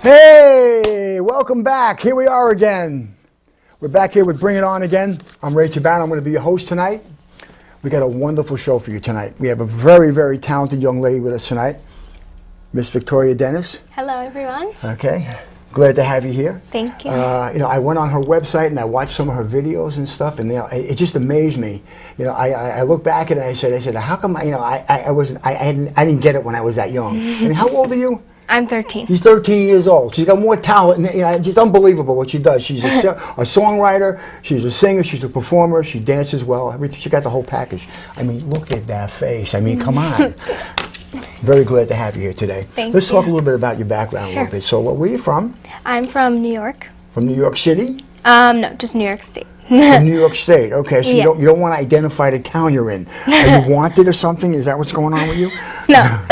Hey, welcome back. Here we are again. We're back here with Bring It On again. I'm Ray Tabano. I'm going to be your host tonight. We got a wonderful show for you tonight. We have a very, very talented young lady with us tonight, Miss Victoria Dennis. Hello, everyone. Okay. Glad to have you here. Thank you. I went on her website and I watched some of her videos and stuff, and it just amazed me. I look back and I said, how come I didn't get it when I was that young? I mean, how old are you? I'm 13. She's 13 years old. She's got more talent. It's unbelievable what she does. She's a songwriter. She's a singer. She's a performer. She dances well. Everything. She got the whole package. I mean, look at that face. I mean, come on. Very glad to have you here today. Let's talk a little bit about your background a little bit. So, where are you from? I'm from New York. From New York City? No, just New York State. From New York State. Okay, so you don't want to identify the town you're in. Are you wanted or something? Is that what's going on with you? No.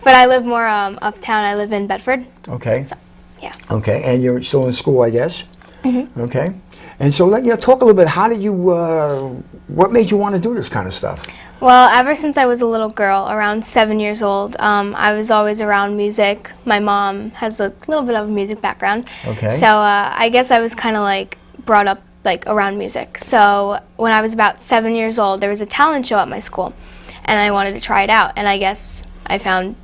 But I live more uptown. I live in Bedford. Okay. So, yeah. Okay, and you're still in school, I guess? Mm-hmm. Okay. And so, talk a little bit. How did you, what made you want to do this kind of stuff? Well, ever since I was a little girl, around 7 years old, I was always around music. My mom has a little bit of a music background. Okay. So I guess I was kind of like brought up like around music. So when I was about 7 years old, there was a talent show at my school, and I wanted to try it out. And I guess I found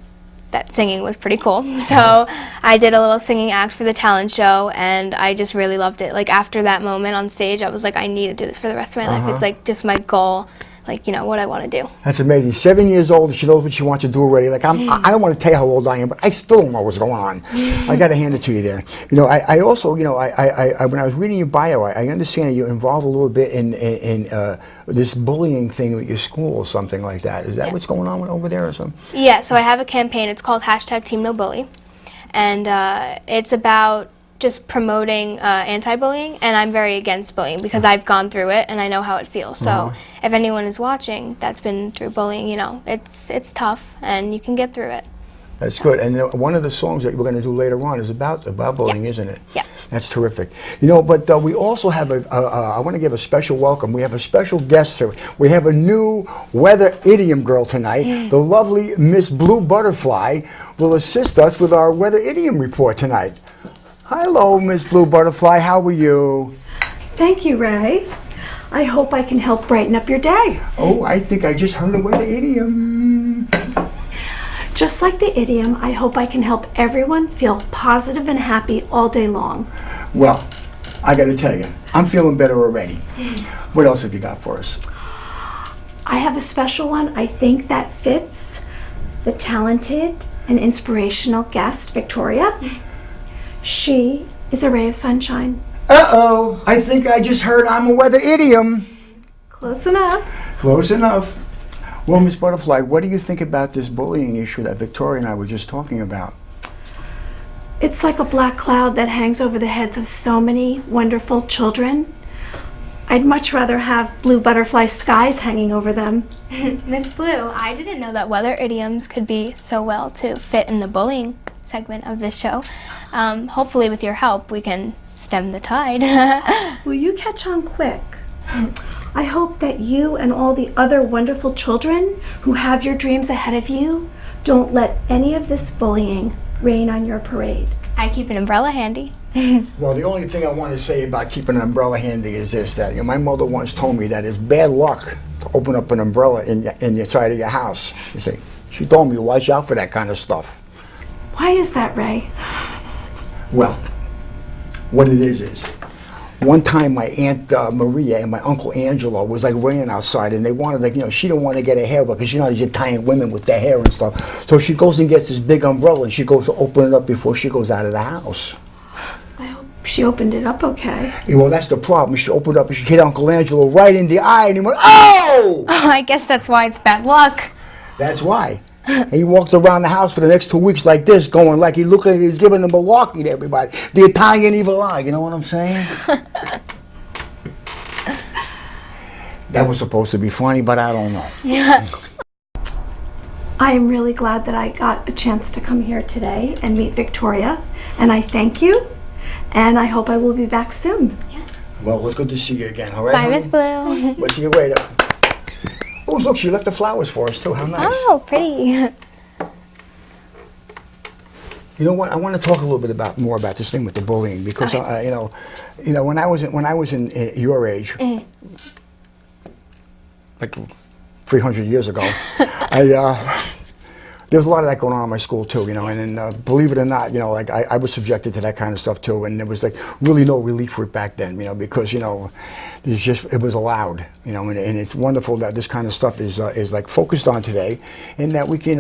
that singing was pretty cool. So I did a little singing act for the talent show, and I just really loved it. Like after that moment on stage, I was like, I need to do this for the rest of my life. It's like just my goal, like, what I want to do. That's amazing. 7 years old, she knows what she wants to do already. Like I don't want to tell you how old I am, but I still don't know what's going on. I got to hand it to you there. I also, when I was reading your bio, I understand that you're involved a little bit in this bullying thing at your school or something like that. Is that what's going on over there or something? Yeah, so I have a campaign. It's called #TeamNoBully. And it's about just promoting anti-bullying, and I'm very against bullying because I've gone through it and I know how it feels. So if anyone is watching that's been through bullying, it's tough and you can get through it. That's good. And one of the songs that we're going to do later on is about bullying, isn't it? Yeah. That's terrific. But we also have I want to give a special welcome. We have a special guest here. We have a new weather idiom girl tonight. The lovely Miss Blue Butterfly will assist us with our weather idiom report tonight. Hello, Miss Blue Butterfly. How are you? Thank you, Ray. I hope I can help brighten up your day. Oh, I think I just heard a weather idiom. Just like the idiom, I hope I can help everyone feel positive and happy all day long. Well, I got to tell you, I'm feeling better already. What else have you got for us? I have a special one I think that fits the talented and inspirational guest, Victoria. She is a ray of sunshine. Uh-oh, I think I just heard I'm a weather idiom. Close enough. Close enough. Well, Miss Butterfly, what do you think about this bullying issue that Victoria and I were just talking about? It's like a black cloud that hangs over the heads of so many wonderful children. I'd much rather have blue butterfly skies hanging over them. Miss Blue, I didn't know that weather idioms could be so well to fit in the bullying segment of this show. Hopefully with your help we can stem the tide. Will you catch on quick? I hope that you and all the other wonderful children who have your dreams ahead of you don't let any of this bullying rain on your parade. I keep an umbrella handy. Well, the only thing I want to say about keeping an umbrella handy is this, that my mother once told me that it's bad luck to open up an umbrella in the side of your house. You see, she told me, watch out for that kind of stuff. Why is that, Ray? Well, what it is one time my Aunt Maria and my Uncle Angelo was like raining outside, and they wanted she didn't want to get her hair wet because these Italian women with their hair and stuff. So she goes and gets this big umbrella and she goes to open it up before she goes out of the house. I hope she opened it up okay. Yeah, well, that's the problem. She opened up and she hit Uncle Angelo right in the eye, and he went, "Oh!" Oh, I guess that's why it's bad luck. That's why. And he walked around the house for the next 2 weeks like this, going like he looked like he was giving a Milwaukee to everybody. The Italian evil eye, you know what I'm saying? That was supposed to be funny, but I don't know. Yeah. I am really glad that I got a chance to come here today and meet Victoria, and I thank you, and I hope I will be back soon. Yes. Well, it's good to see you again, all right? Bye, Miss Blue. We'll see you later. Oh, look, she left the flowers for us, too. How nice. Oh, pretty. You know what? I want to talk a little bit more about this thing with the bullying because when I was in your age, like 300 years ago, there was a lot of that going on in my school too, and then believe it or not, like I was subjected to that kind of stuff too, and there was like really no relief for it back then, because it was allowed, and it's wonderful that this kind of stuff is like focused on today, and that we can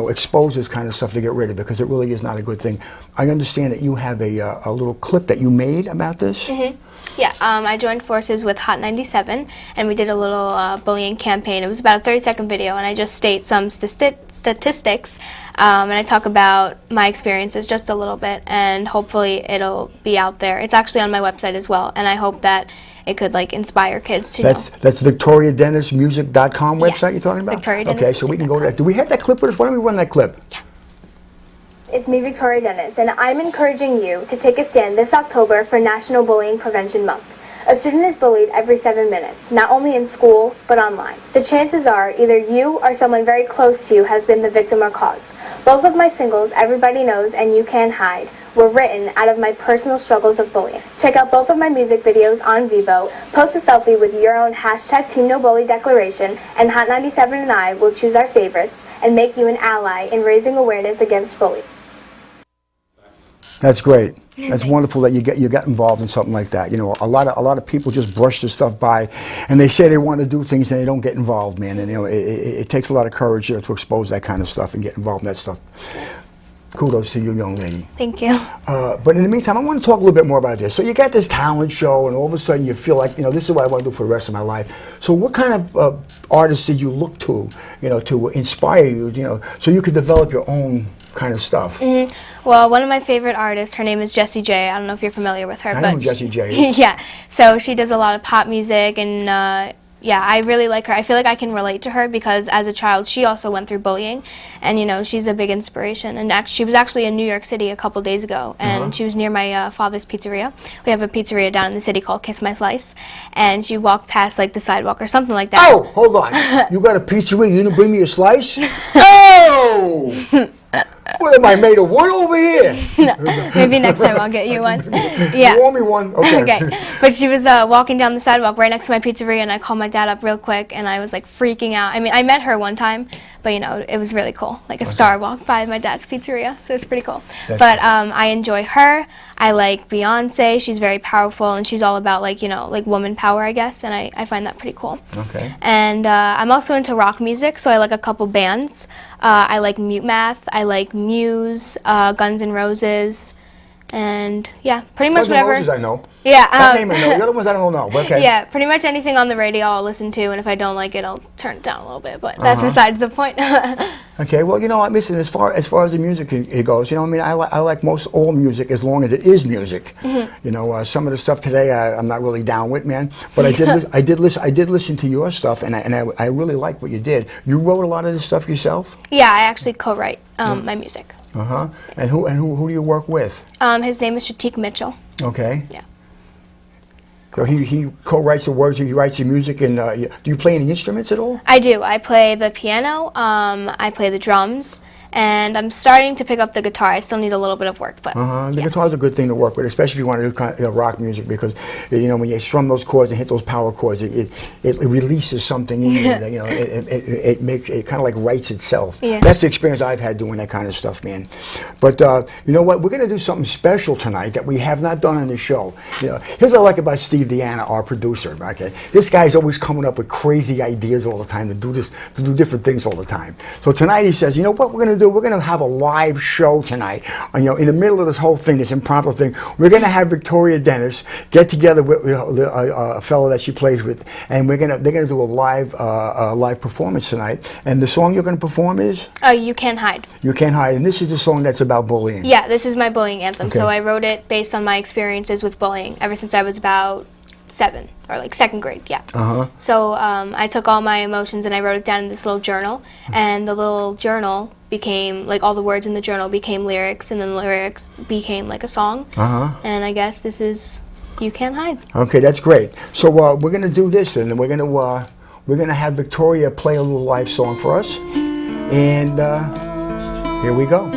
expose this kind of stuff to get rid of it, because it really is not a good thing. I understand that you have a little clip that you made about this. Mm-hmm. Yeah, I joined forces with Hot 97, and we did a little bullying campaign. It was about a 30-second video, and I just state some statistics, and I talk about my experiences just a little bit, and hopefully it'll be out there. It's actually on my website as well, and I hope that it could inspire kids to know. That's VictoriaDennisMusic.com website you're talking about? VictoriaDennisMusic.com. Okay, so we can go to that. Do we have that clip with us? Why don't we run that clip? Yeah. It's me, Victoria Dennis, and I'm encouraging you to take a stand this October for National Bullying Prevention Month. A student is bullied every 7 minutes, not only in school, but online. The chances are either you or someone very close to you has been the victim or cause. Both of my singles, Everybody Knows and You Can't Hide, were written out of my personal struggles of bullying. Check out both of my music videos on Vivo, post a selfie with your own hashtag Team No Bully declaration, and Hot 97 and I will choose our favorites and make you an ally in raising awareness against bullying. That's great. That's wonderful that you get involved in something like that. A lot of people just brush this stuff by, and they say they want to do things and they don't get involved, man. And it takes a lot of courage to expose that kind of stuff and get involved in that stuff. Kudos to you, young lady. Thank you. But in the meantime, I want to talk a little bit more about this. So you got this talent show, and all of a sudden you feel like, this is what I want to do for the rest of my life. So what kind of artists did you look to, to inspire you, so you could develop your own kind of stuff? Mm-hmm. Well, one of my favorite artists, her name is Jessie J. I don't know if you're familiar with her. I know who Jessie J is. Yeah, so she does a lot of pop music, and yeah, I really like her. I feel like I can relate to her because as a child, she also went through bullying, and she's a big inspiration. And she was actually in New York City a couple days ago, and she was near my father's pizzeria. We have a pizzeria down in the city called Kiss My Slice, and she walked past the sidewalk or something like that. Oh, hold on! You got a pizzeria? You didn't bring me a slice? Oh! What am I made of? One over here. No, maybe next time I'll get you one. Yeah. You want me one? Okay. Okay. But she was walking down the sidewalk right next to my pizzeria, and I called my dad up real quick, and I was freaking out. I mean, I met her one time, but it was really cool. A star walked by my dad's pizzeria, so it's pretty cool. But I enjoy her. I like Beyonce. She's very powerful, and she's all about woman power, I guess, and I find that pretty cool. Okay. And I'm also into rock music, so I like a couple bands. I like Mute Math. I like Muse, Guns N' Roses, and yeah, pretty much whatever. Guns N' Roses I know. Yeah. That name I know. The other ones I don't know. Okay. Yeah, pretty much anything on the radio I'll listen to, and if I don't like it, I'll turn it down a little bit. But that's besides the point. Okay. Well, listen. As far as the music it goes, I like most all music as long as it is music. Mm-hmm. Some of the stuff today I'm not really down with, man. But I did listen to your stuff, and I really like what you did. You wrote a lot of this stuff yourself? Yeah, I actually co-write my music. Uh-huh. And who do you work with? His name is Shatik Mitchell. Okay. Yeah. So he co-writes the words, he writes the music, and do you play any instruments at all? I do. I play the piano, I play the drums, and I'm starting to pick up the guitar. I still need a little bit of work, but The guitar's a good thing to work with, especially if you want to do kind of, rock music, because when you strum those chords and hit those power chords, it releases something in you. It kind of writes itself. Yeah. That's the experience I've had doing that kind of stuff, man. But you know what? We're going to do something special tonight that we have not done on the show. Here's what I like about Steve Deanna, our producer. Okay, this guy's always coming up with crazy ideas all the time to do different things all the time. So tonight he says, what we're going to do? We're going to have a live show tonight. In the middle of this whole thing, this impromptu thing, we're going to have Victoria Dennis get together with a fellow that she plays with, and they're going to do a live performance tonight. And the song you're going to perform is? You Can't Hide. You Can't Hide, and this is the song that's about bullying. Yeah, this is my bullying anthem. Okay. So I wrote it based on my experiences with bullying ever since I was about 7 or second grade. Yeah. So I took all my emotions and I wrote it down in this little journal, and the little journal became all the words in the journal became lyrics, and then the lyrics became a song. And I guess this is You Can't Hide. Okay, that's great. So we're going to do this, and we're going to have Victoria play a little live song for us, and here we go.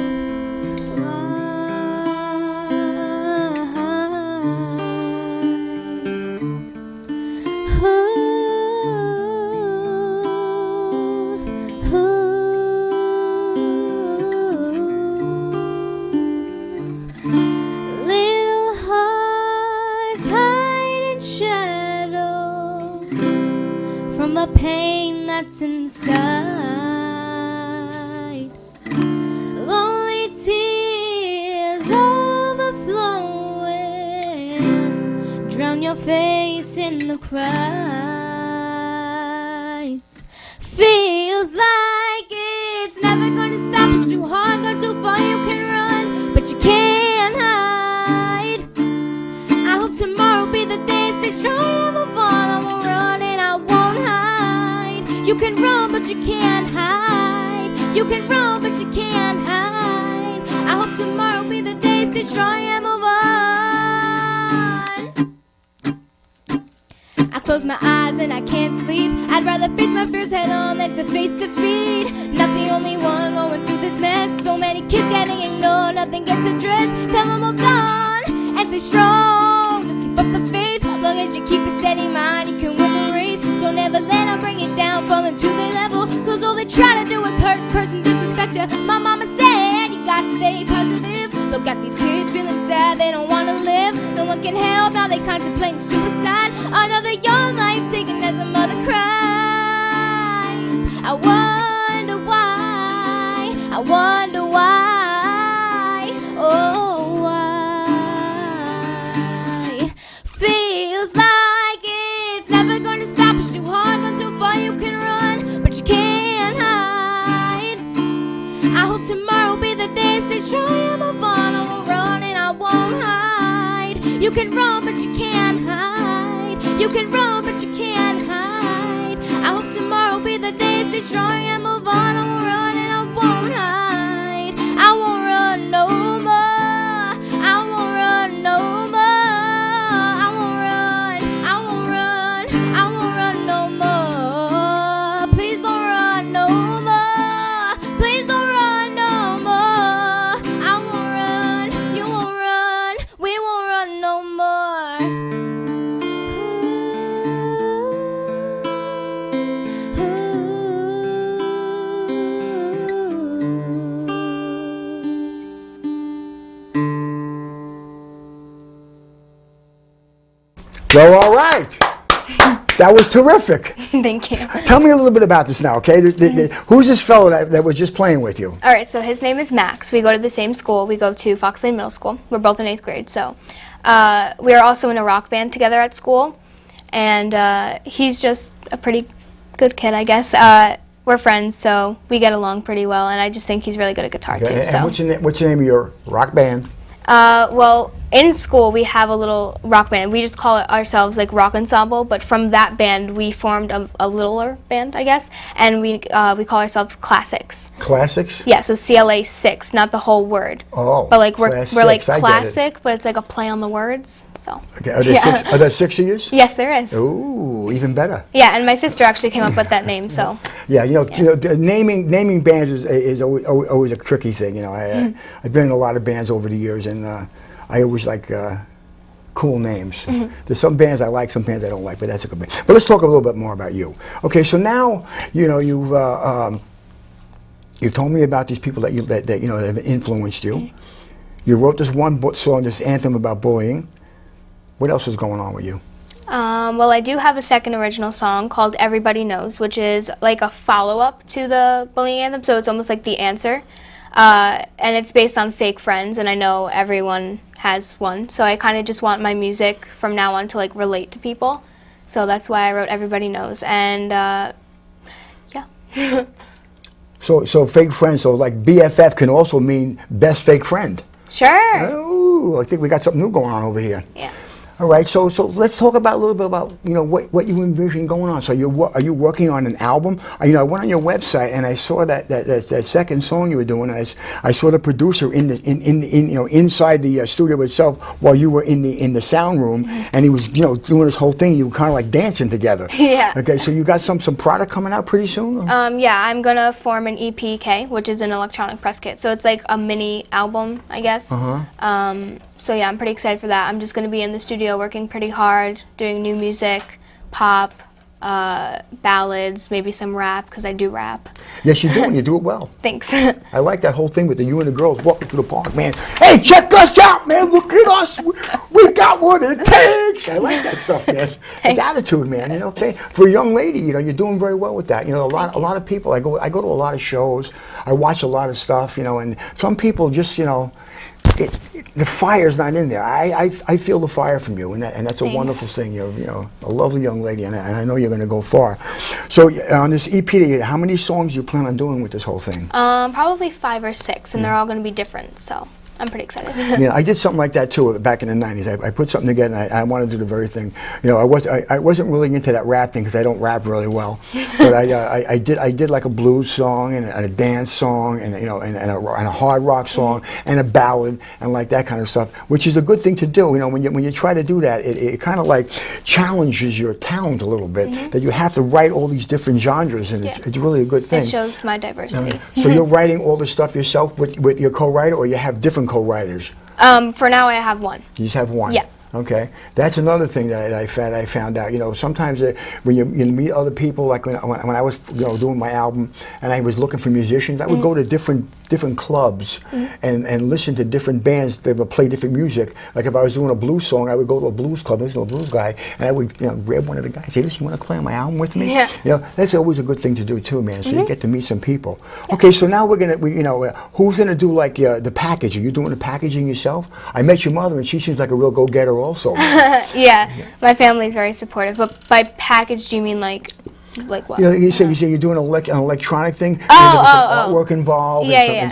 in the cries. Feels like it's never gonna stop. It's too hard, not too far. You can run, but you can't hide. I hope tomorrow be the day. Stay strong and move on. I won't run and I won't hide. You can run, but you can't hide. You can run, but you can't hide. I hope tomorrow be the day. Stay strong and move on. I close my eyes and I can't sleep. I'd rather face my fears head on than to face defeat. Not the only one going through this mess. So many kids getting ignored, nothing gets addressed. Tell them hold on and stay strong. Just keep up the faith. Long as you keep a steady mind, you can win the race. Don't ever let them bring you down, falling to their level. Cause all they try to do is hurt, curse and disrespect you. My mama said you gotta stay positive. Look at these kids feeling sad, they don't wanna live. No one can help, now they contemplating suicide. Another young life taken as a mother cries. I wonder why, I wonder why, oh why. Feels like it's never gonna stop. It's too hard, not too far. You can run, but you can't hide. I hope tomorrow be the day. Stay strong and move on. I won't run and I won't hide. You can run, but you can't hide. You can run, but you can't hide. I hope tomorrow be the day. Stay strong and move on. I won't run and I won't hide. I won't run no more. I won't run no more. I won't run. I won't run. I won't run no more. Please don't run no more. Please don't run no more. I won't run. You won't run. We won't run no more. Well, all right. That was terrific. Thank you. Tell me a little bit about this now, okay? Who's this fellow that was just playing with you? All right, so his name is Max. We go to the same school. We go to Fox Lane Middle School. We're both in 8th grade. So we are also in a rock band together at school. And he's just a pretty good kid, I guess. We're friends, so we get along pretty well. And I just think he's really good at guitar, Okay, too. and So. what's the name of your rock band? Well, in school we have a little rock band. We just call it ourselves like Rock Ensemble, but from that band we formed a littler band, I guess, and we call ourselves Classics. Classics? Yeah, so CLA6, not the whole word. Oh, But like we're like Class 6, I get it. classic, but it's like a play on the words. So. Okay, are there six of you? Yes, there is. Ooh, even better. Yeah, and my sister actually came up with that name. So. Yeah, naming bands is always a tricky thing. You know, I've been in a lot of bands over the years, and I always like cool names. There's some bands I like, some bands I don't like, but that's a good band. But let's talk a little bit more about you. Okay, so now you've you told me about these people that have influenced you. You wrote this one song, this anthem about bullying. What else is going on with you? Well, I do have a second original song called Everybody Knows, which is like a follow-up to the bullying anthem, so it's almost like the answer. And it's based on fake friends, and I know everyone has one, so I kind of just want my music from now on to like relate to people. So that's why I wrote Everybody Knows, and yeah. So fake friends, so like BFF can also mean best fake friend. Sure. Oh, I think we got something new going on over here. Yeah. All right, so let's talk about a little bit about what you envision going on. So are you working on an album? I went on your website and I saw that second song you were doing. I saw the producer inside the studio itself while you were in the sound room, and he was doing this whole thing. You were kind of like dancing together. Yeah. Okay, so you got some product coming out pretty soon. Yeah, I'm gonna form an EPK, which is an electronic press kit. So it's like a mini album, I guess. So yeah, I'm pretty excited for that. I'm just going to be in the studio working pretty hard, doing new music, pop, ballads, maybe some rap, because I do rap. Yes, you do, and you do it well. Thanks. I like that whole thing with you and the girls walking through the park, man. Hey, check us out, man. Look at us. We got what it takes. I like that stuff, man. It's attitude, man. Okay. For a young lady, you're doing very well with that. A lot of people. I go to a lot of shows. I watch a lot of stuff. And some people just, the fire's not in there. I feel the fire from you, and that's a Thanks. wonderful thing. You're a lovely young lady, and I know you're going to go far. So on this EP, how many songs do you plan on doing with this whole thing? Probably 5 or 6, and they're all going to be different. So I'm pretty excited. Yeah, I did something like that too back in the '90s. I put something together, and I wanted to do the very thing. I wasn't really into that rap thing because I don't rap really well. But I did like a blues song and a dance song and a hard rock song and a ballad and like that kind of stuff, which is a good thing to do. When you try to do that, it kind of like challenges your talent a little bit. That you have to write all these different genres, and it's really a good thing. It shows my diversity. So you're writing all the stuff yourself with your co-writer, or you have different co-writers? For now, I have one. You just have one? Yeah. Okay. That's another thing that I found out. Sometimes when you meet other people, like when I was doing my album and I was looking for musicians, I would go to different clubs and listen to different bands that would play different music. Like if I was doing a blues song, I would go to a blues club, listen to a blues guy, and I would grab one of the guys and say, listen, you want to play on my album with me? Yeah. That's always a good thing to do too, man. So you get to meet some people. Okay, so now who's gonna do like the package? Are you doing the packaging yourself? I met your mother, and she seems like a real go-getter also. Yeah, my family's very supportive. But by package, do you mean like what? You say you're doing an electronic thing. Oh, some artwork involved. Yeah,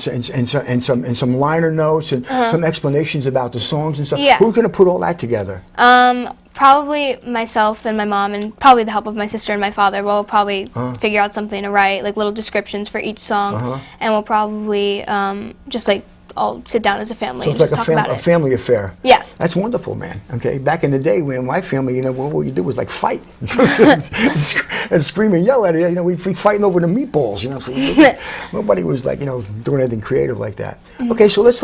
and some liner notes and some explanations about the songs and stuff. Yeah. Who's going to put all that together? Probably myself and my mom, and probably the help of my sister and my father. We'll probably figure out something to write, like little descriptions for each song, and we'll probably just like all sit down as a family So and it's just like talk about a it. family affair. Yeah. That's wonderful, man. Okay, back in the day, when my family, what you do was like fight and scream and yell at it. We'd be fighting over the meatballs. So nobody was like doing anything creative like that. Okay, so let's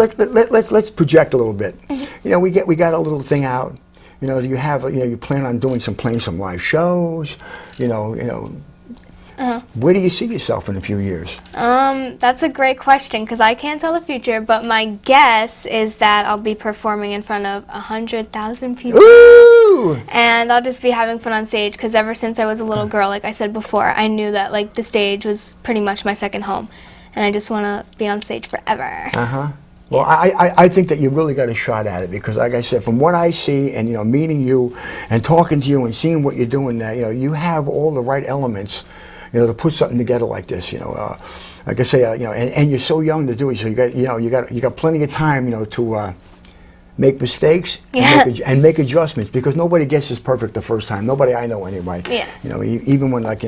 project a little bit. We got a little thing out. Do you have you plan on playing some live shows? Where do you see yourself in a few years? That's a great question because I can't tell the future, but my guess is that I'll be performing in front of 100,000 people. Ooh! And I'll just be having fun on stage because ever since I was a little girl, like I said before, I knew that like the stage was pretty much my second home, and I just want to be on stage forever. Well, I think that you really got a shot at it because, like I said, from what I see and meeting you and talking to you and seeing what you're doing now, you have all the right elements, to put something together like this. Like I say, and you're so young to do it, so you got plenty of time, to make mistakes and make adjustments because nobody gets this perfect the first time. Nobody I know anyway. Yeah. Even when when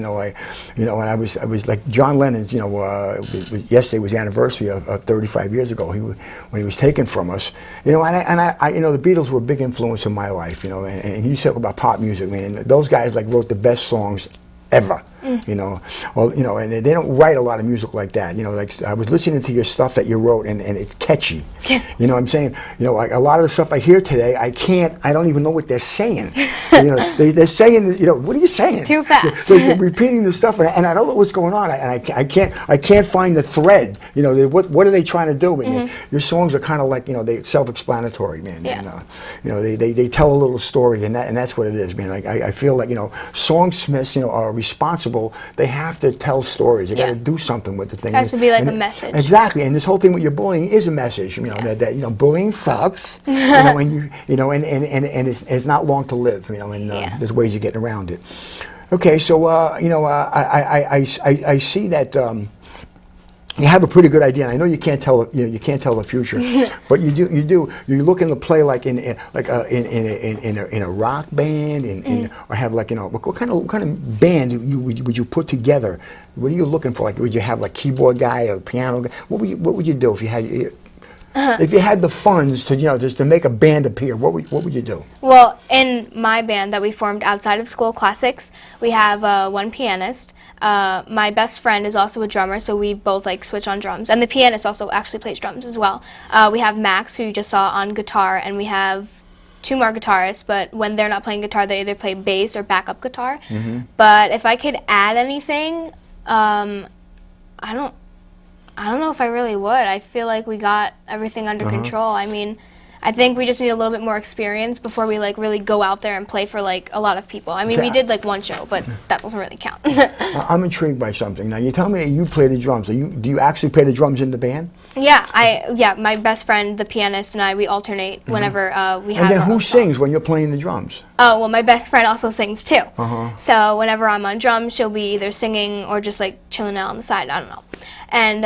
I was like John Lennon's. Yesterday was the anniversary of 35 years ago. When he was taken from us. I the Beatles were a big influence in my life. And you talk about pop music, man. Those guys like wrote the best songs ever. And they don't write a lot of music like that. Like I was listening to your stuff that you wrote, and it's catchy. You know what I'm saying? Like a lot of the stuff I hear today, I don't even know what they're saying. They're saying, what are you saying? Too fast. They're repeating the stuff, and I don't know what's going on. I can't find the thread. What are they trying to do? And your songs are kind of like, they self-explanatory, man. Yeah. And, they tell a little story, and that's what it is, man. Like I feel like, songsmiths, are responsible. They have to tell stories. They got to do something with the thing. It has to be like a message. Exactly, and this whole thing with your bullying is a message. That bullying sucks. And it's not long to live. There's ways of getting around it. Okay, so I see that. You have a pretty good idea, and I know you can't tell the future, but you do. You're looking to play like in a rock band, or have like what kind of band would you put together? What are you looking for? Like, would you have like keyboard guy or piano guy? What would you do if you had? If you had the funds to just to make a band appear, what would you do? Well, in my band that we formed outside of School Classics, we have one pianist. My best friend is also a drummer, so we both like switch on drums. And the pianist also actually plays drums as well. We have Max, who you just saw on guitar, and we have 2 more guitarists, but when they're not playing guitar, they either play bass or backup guitar. But if I could add anything, I don't know if I really would. I feel like we got everything under control. I mean, I think we just need a little bit more experience before we like really go out there and play for like a lot of people. I mean, we did like one show, but that doesn't really count. I'm intrigued by something. Now, you tell me you play the drums. Do you actually play the drums in the band? Yeah, my best friend, the pianist, and I, we alternate whenever we have. And then our who own song. sings when you're playing the drums? Oh, well, my best friend also sings too. Uh-huh. So whenever I'm on drums, she'll be either singing or just like chilling out on the side. I don't know. And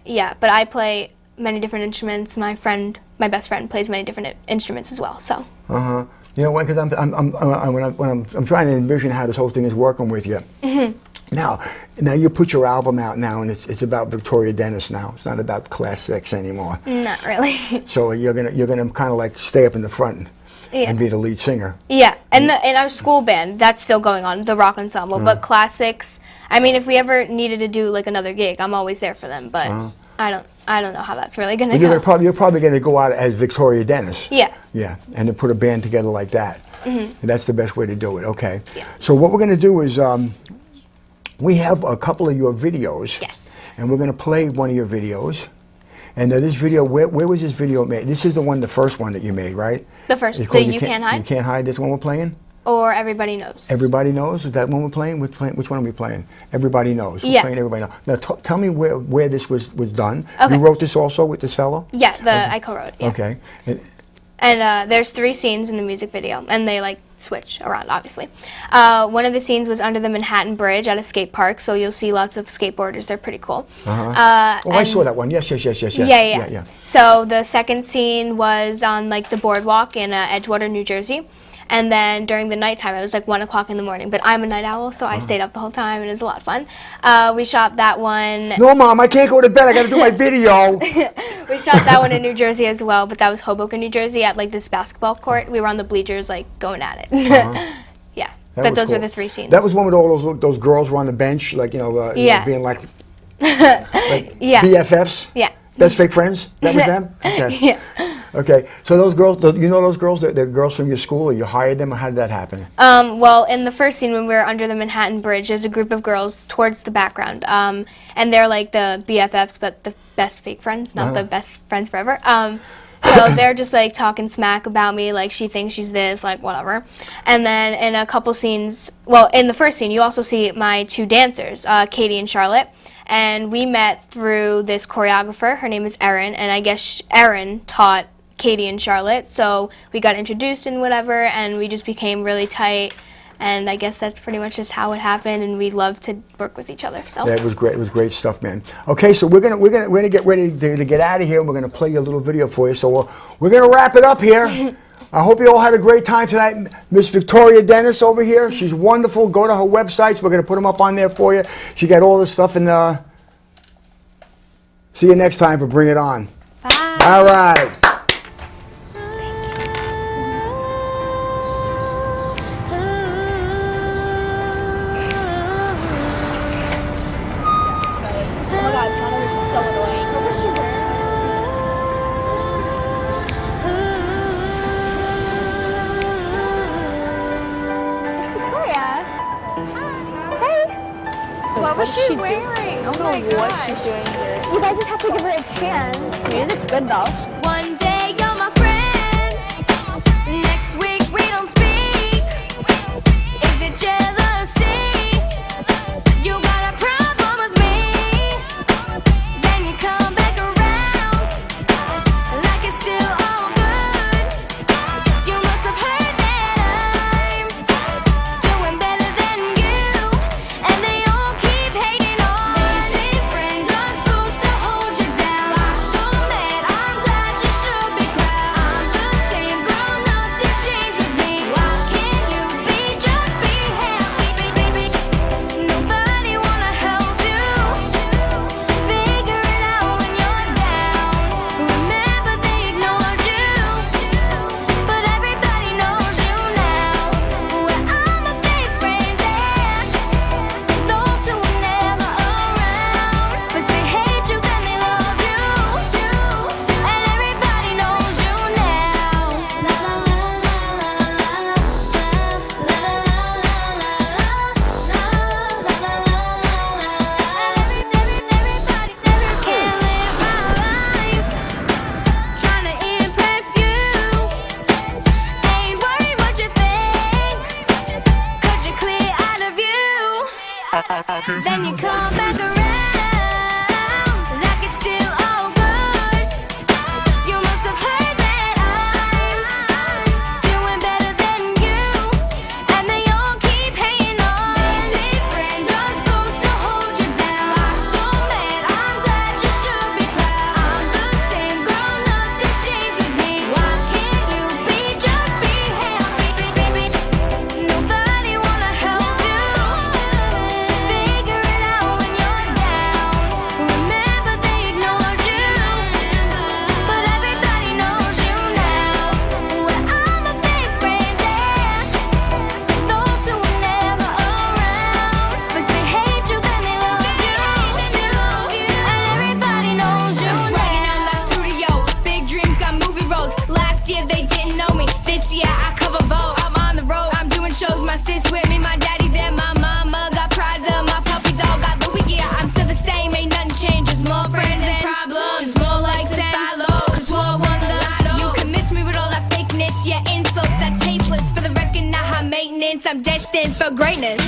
yeah, but I play many different instruments. My best friend, plays many different instruments as well. So. Uh-huh. You know, because I'm trying to envision how this whole thing is working with you. Now you put your album out now, and it's about Victoria Dennis now. It's not about Class 6 anymore. Not really. So you're gonna kind of like stay up in the front and be the lead singer. Yeah, and in our school band, that's still going on, the rock ensemble. But classics, I mean, if we ever needed to do like another gig, I'm always there for them. But I don't know how that's really gonna go. You're probably gonna go out as Victoria Dennis. Yeah. Yeah, and then put a band together like that. And that's the best way to do it. Okay. Yeah. So what we're gonna do is we have a couple of your videos. Yes. And we're gonna play one of your videos. And this video, where was this video made? This is the first one that you made, right? The first, It's so called You Can't Hide? You Can't Hide, this one we're playing? Or Everybody Knows. Everybody Knows? Is that one we're playing? Which one are we playing? Everybody Knows. We're Yeah. playing Everybody Knows. Now tell me where this was done. Okay. You wrote this also with this fellow? Yeah, I co-wrote. Yeah. Okay. And there's 3 scenes in the music video, and they like switch around, obviously. One of the scenes was under the Manhattan Bridge at a skate park, so you'll see lots of skateboarders. They're pretty cool. I saw that one. Yes. Yeah. So the second scene was on like the boardwalk in Edgewater, New Jersey. And then during the nighttime, it was like 1 o'clock in the morning. But I'm a night owl, so I stayed up the whole time, and it was a lot of fun. We shot that one. No, Mom, I can't go to bed. I got to do my video. We shot that one in New Jersey as well, but that was Hoboken, New Jersey, at like this basketball court. We were on the bleachers, like going at it. Yeah, but those were the 3 scenes. That was one with all those girls were on the bench, like being like Yeah. BFFs. Yeah. Best fake friends. That was them. Okay. Yeah. Okay. So those girls, those girls, they're girls from your school, or you hired them, or how did that happen? Well, in the first scene when we were under the Manhattan Bridge, there's a group of girls towards the background, and they're like the BFFs, but the best fake friends, not the best friends forever. So they're just like talking smack about me, like she thinks she's this, like whatever. And then in a couple scenes, well, in the first scene, you also see my 2 dancers, Katie and Charlotte. And we met through this choreographer. Her name is Erin, and I guess Erin taught Katie and Charlotte. So we got introduced and whatever, and we just became really tight. And I guess that's pretty much just how it happened. And we love to work with each other. So Yeah, it was great. It was great stuff, man. Okay, so we're gonna get ready to get out of here. We're gonna play you a little video for you. So we're gonna wrap it up here. I hope you all had a great time tonight. Miss Victoria Dennis over here. She's wonderful. Go to her websites. We're going to put them up on there for you. She got all this stuff. And see you next time for Bring It On. bye. All right. What was she wearing? Oh my gosh. You guys just have to give her a chance. Music's good though. One day you're my friend, next week we don't speak. Is it jealousy? You got a problem with me? Then you come back around, like it's still all good. You must have heard that I'm doing better than you, and they all keep hating on. They say friends are supposed to hold you down. I'm so mad, I'm glad you should. greatness.